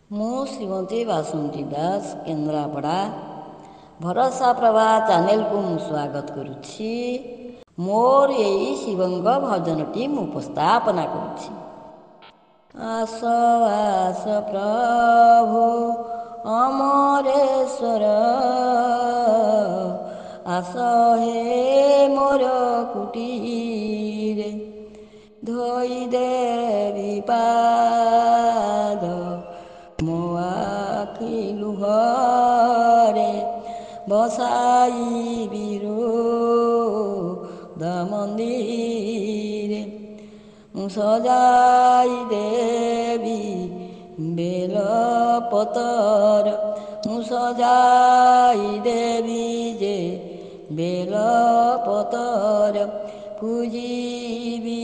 ମୁଁ ଶ୍ରୀମତୀ ବାସନ୍ତୀ ଦାସ କେନ୍ଦ୍ରାପଡ଼ା ଭରସା ପ୍ରଭା ଚ୍ୟାନେଲକୁ ମୁଁ ସ୍ୱାଗତ କରୁଛି। ମୋର ଏଇ ଶିବଙ୍କ ଭଜନଟି ମୁଁ ଉପସ୍ଥାପନା କରୁଛି। ଆସ ଆସ ପ୍ରଭୁ ଅମରେଶ୍ୱର, ଆସ ହେ ମୋର କୁଟୀରେ, ଧୋଇ ଦେବି ପାଦ ମୋ ଆଖି ଲୁହରେ, ବସାଇବି ହୃଦ ମନ୍ଦିରେ। ମୁଁ ସଜାଇ ଦେବି ବେଲ ପତର, ମୁଁ ସଜାଇ ଦେବି ଯେ ବେଲ ପତର, ପୂଜିବି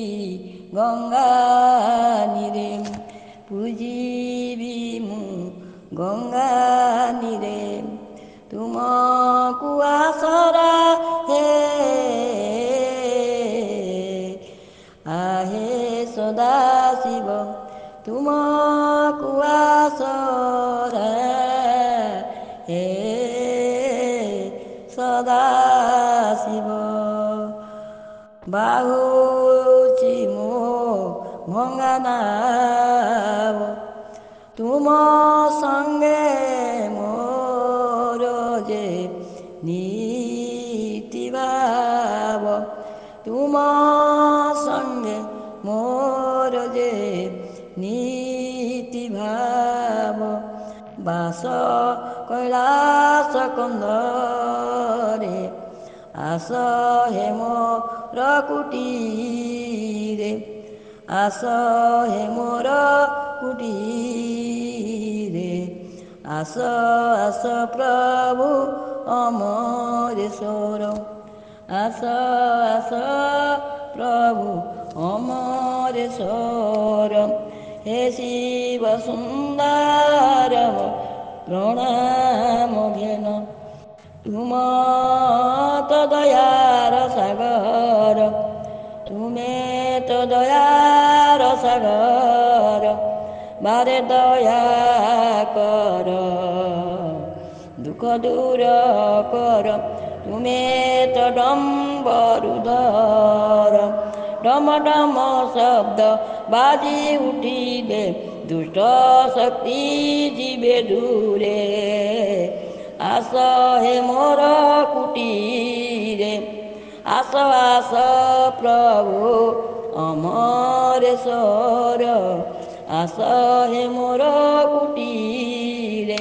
ଗଙ୍ଗାନୀରେ, ପୂଜିବି ମୁଁ ଗଙ୍ଗାନୀରେ। ତୁମକୁ ଆସରା ହେ आहे सदाशिव, तुमको आसरा हे सदाशिव। बाहुची मो भंगा नाव, तुम संगे मोर जे नीति भाव, तुम संगे मोर जे नीति भाव। बास कैलास कंदरे, आस हे मोर कुटीरे, आस हे मोर कुटीरे। आस आस प्रभु अमरेश्वर, आस आस प्रभु अमरेश्वर। हे शिव सुंदर प्रणाम घेन, तुम तो दयार सागर, तुमे तो दयार सागर। बारे दया कर, दुख दूर कर, तुमे तो डम्बरुधर। डम डम शब्द बाजी उठिले, दुष्ट शक्ति जीवे दूरे। आस हे मोर कुटीरे, आस आस प्रभु अमरेश्वर, आस हे मोर कुटीरे।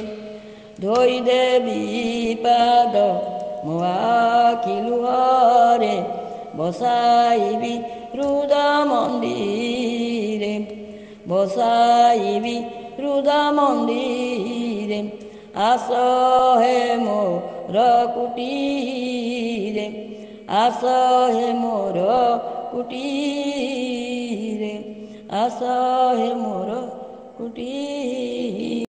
धोई देवी पाद मो आखि लुहरे, बसाइबी हृद मन्दिरे, बसाइबी हृद मन्दिरे। आस हे मोर कुटीरे, आस हे मोर कुटीरे, आस हे मोर कुटीरे।